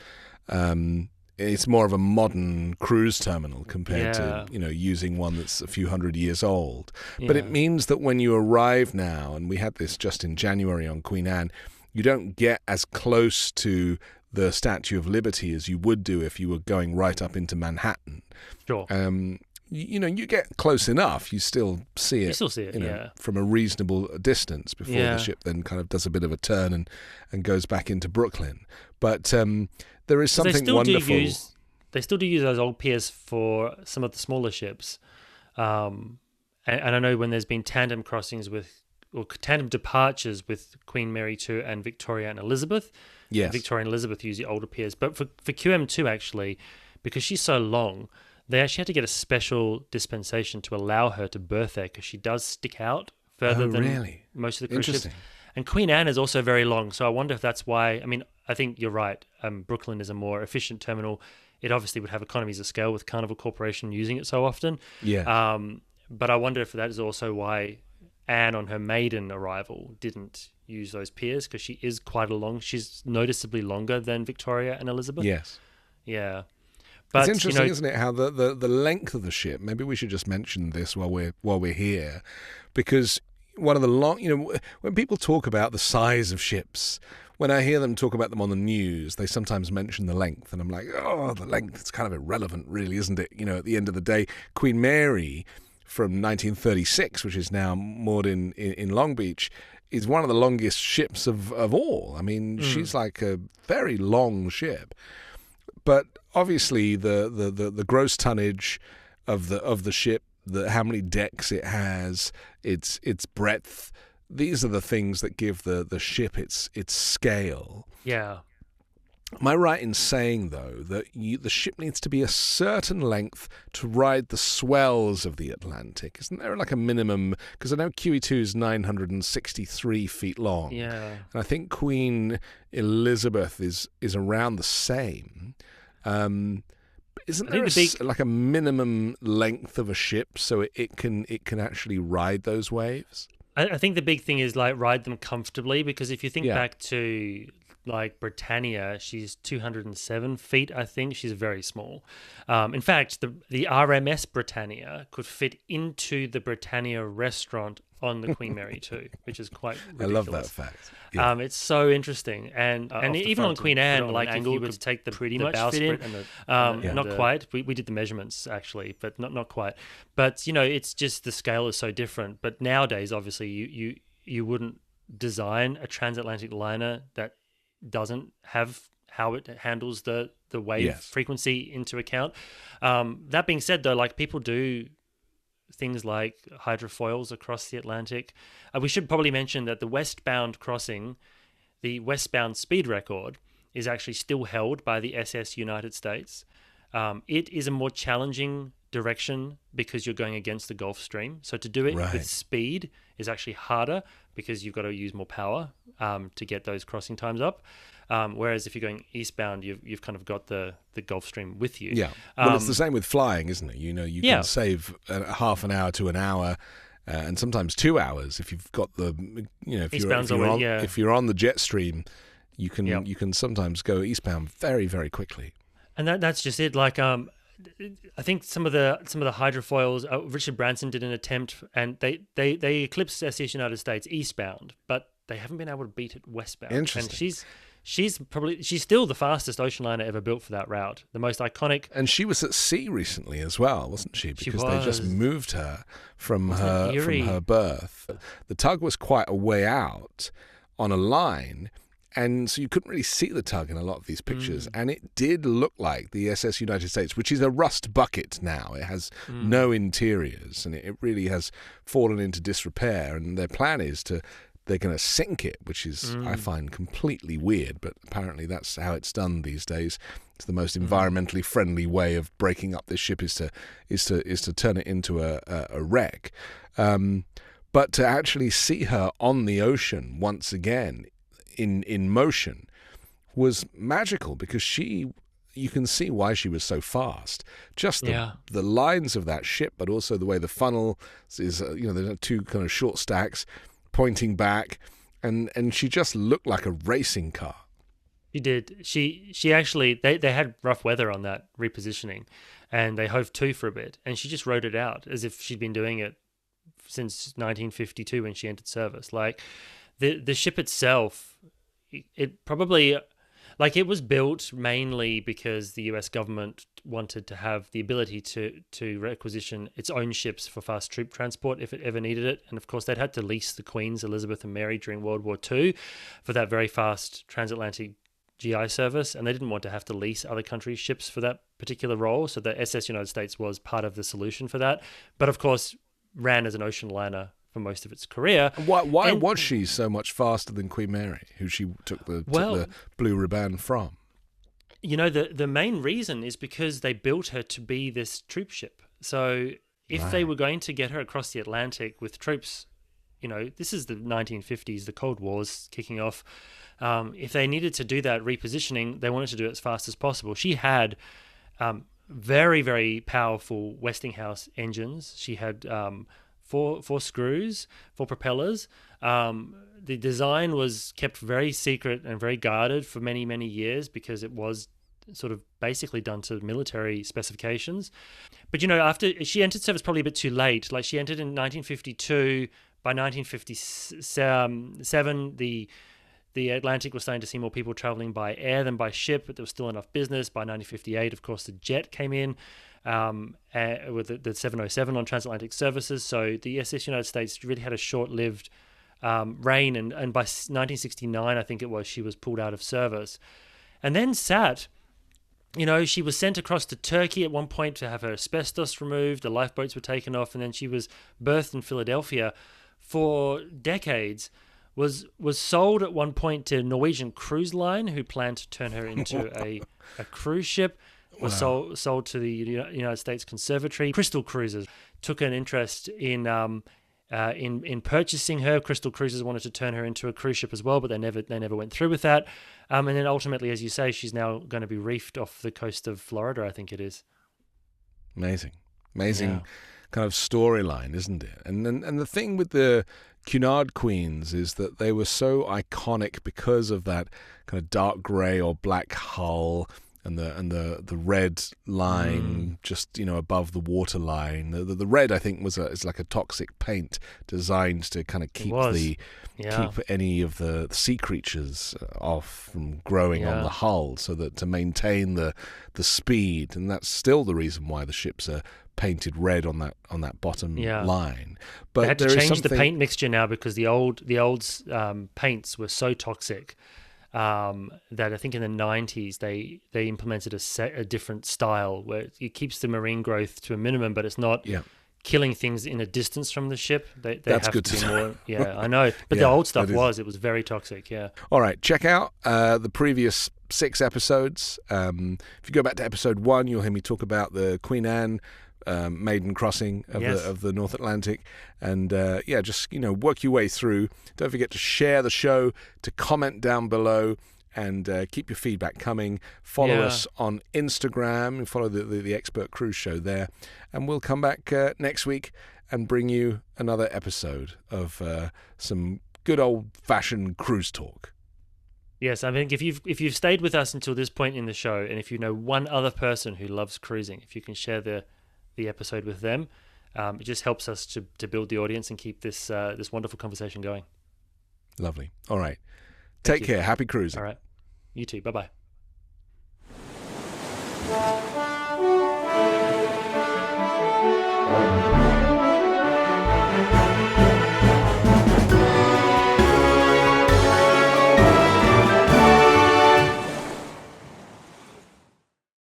It's more of a modern cruise terminal compared to using one that's a few hundred years old. Yeah. But it means that when you arrive now, and we had this just in January on Queen Anne, you don't get as close to the Statue of Liberty as you would do if you were going right up into Manhattan. Sure. You get close enough. You still see it. You still see it, from a reasonable distance before the ship then kind of does a bit of a turn and goes back into Brooklyn. But there is something wonderful. They still do use those old piers for some of the smaller ships. And I know when there's been tandem crossings or tandem departures with Queen Mary II and Victoria and Elizabeth. Yes. Victoria and Elizabeth use the older piers. But for QM2, actually, because she's so long, they actually had to get a special dispensation to allow her to berth there because she does stick out further than most of the cruise ships. And Queen Anne is also very long, so I wonder if that's why. I mean, I think you're right. Brooklyn is a more efficient terminal. It obviously would have economies of scale with Carnival Corporation using it so often. Yeah. But I wonder if that is also why Anne, on her maiden arrival, didn't use those piers, because she is quite she's noticeably longer than Victoria and Elizabeth. Yes. Yeah. But, it's interesting, isn't it, how the length of the ship, maybe we should just mention this while we're here, because one of the when people talk about the size of ships, when I hear them talk about them on the news, they sometimes mention the length, and I'm like, oh, the length, it's kind of irrelevant, really, isn't it? At the end of the day, Queen Mary from 1936, which is now moored in Long Beach, is one of the longest ships of all. I mean, she's like a very long ship. But obviously, the gross tonnage of the ship, how many decks it has, its breadth, these are the things that give the ship its scale. Yeah. Am I right in saying, though, that the ship needs to be a certain length to ride the swells of the Atlantic? Isn't there like a minimum? Because I know QE2 is 963 feet long. Yeah. And I think Queen Elizabeth is around the same. Isn't there like a minimum length of a ship so it can actually ride those waves? I think the big thing is like ride them comfortably, because if you think back to like Britannia, she's 207 feet, I think. She's very small. In fact, the RMS Britannia could fit into the Britannia restaurant on the Queen Mary 2, which is quite ridiculous. I love that fact. Yeah. It's so interesting. And even on Queen Anne, like if you were to take the bowsprit and not quite. We did the measurements actually, but not quite. But it's just the scale is so different. But nowadays, obviously, you wouldn't design a transatlantic liner that doesn't have how it handles the wave frequency into account. That being said, though, like people do things like hydrofoils across the Atlantic. We should probably mention that the westbound crossing, the westbound speed record, is actually still held by the SS United States. It is a more challenging direction because you're going against the Gulf Stream. So to do it Right. with speed is actually harder because you've got to use more power to get those crossing times up. Whereas if you're going eastbound, you've kind of got the Gulf Stream with you. Yeah. Well, it's the same with flying, isn't it? You know, you can save half an hour to an hour, and sometimes 2 hours if you've got the, you know, if you're on the jet stream, you can sometimes go eastbound very, very quickly. And that's just it. Like I think some of the hydrofoils, Richard Branson did an attempt, and they eclipsed SCS United States eastbound, but they haven't been able to beat it westbound. Interesting. And she's still the fastest ocean liner ever built for that route, the most iconic. And she was at sea recently as well, wasn't she? Because they just moved her from her berth. The tug was quite a way out on a line, and so you couldn't really see the tug in a lot of these pictures. And it did look like the SS United States, which is a rust bucket now. It has no interiors, and it really has fallen into disrepair. And their plan is they're going to sink it, which is, I find, completely weird. But apparently that's how it's done these days. It's the most environmentally friendly way of breaking up this ship is to turn it into a wreck. But to actually see her on the ocean once again, in motion, was magical, because you can see why she was so fast. Just the lines of that ship, but also the way the funnel is, there's two kind of short stacks pointing back, and she just looked like a racing car. She did. She actually, they had rough weather on that repositioning, and they hove to for a bit, and she just rode it out as if she'd been doing it since 1952 when she entered service. Like the ship itself, it probably, like, it was built mainly because the US government wanted to have the ability to requisition its own ships for fast troop transport if it ever needed it. And of course, they'd had to lease the Queens Elizabeth and Mary during World War II for that very fast transatlantic GI service, and they didn't want to have to lease other countries' ships for that particular role. So the SS United States was part of the solution for that. But of course, ran as an ocean liner for most of its career. Why was she so much faster than Queen Mary, who she took the blue ribbon from? You know, the main reason is because they built her to be this troop ship. So if they were going to get her across the Atlantic with troops, you know, this is the 1950s, the Cold War's kicking off. If they needed to do that repositioning, they wanted to do it as fast as possible. She had very, very powerful Westinghouse engines. She had four screws, 4 propellers. The design was kept very secret and very guarded for many, many years because it was sort of basically done to military specifications. But, you know, after she entered service probably a bit too late. Like, she entered in 1952. By 1957, the Atlantic was starting to see more people traveling by air than by ship, but there was still enough business. By 1958, of course, the jet came in with the 707 on transatlantic services. So the SS United States really had a short-lived reign, and by 1969, I think it was, she was pulled out of service. And then she was sent across to Turkey at one point to have her asbestos removed. The lifeboats were taken off, and then she was berthed in Philadelphia for decades. Was sold at one point to Norwegian Cruise Line, who planned to turn her into a cruise ship. Was sold to the United States Conservatory. Crystal Cruises took an interest in purchasing her. Crystal Cruises wanted to turn her into a cruise ship as well, but they never went through with that. And then ultimately, as you say, she's now going to be reefed off the coast of Florida, I think it is. Amazing kind of storyline, isn't it? And the thing with the Cunard Queens is that they were so iconic because of that kind of dark grey or black hull and the red line just above the waterline. The red, I think, is like a toxic paint designed to kind of keep any of the sea creatures off from growing on the hull, so that to maintain the speed. And that's still the reason why the ships are painted red on that bottom line. But they had to change the paint mixture now because the old paints were so toxic that I think in the 90s they implemented a different style where it keeps the marine growth to a minimum, but it's not killing things in a distance from the ship. They That's have good to be to more. Yeah, I know. But the old stuff it was very toxic. Yeah. All right, check out the previous 6 episodes. If you go back to episode 1, you'll hear me talk about the Queen Anne maiden crossing of Yes. the North Atlantic, and just work your way through. Don't forget to share the show, to comment down below, and keep your feedback coming. Follow us on Instagram. Follow the Expert Cruise Show there, and we'll come back next week and bring you another episode of some good old-fashioned cruise talk. Yes, I think if you've stayed with us until this point in the show, and if you know one other person who loves cruising, if you can share the episode with them, it just helps us to build the audience and keep this wonderful conversation going. Lovely. All right. Take care. Happy cruising. All right. You too. Bye-bye.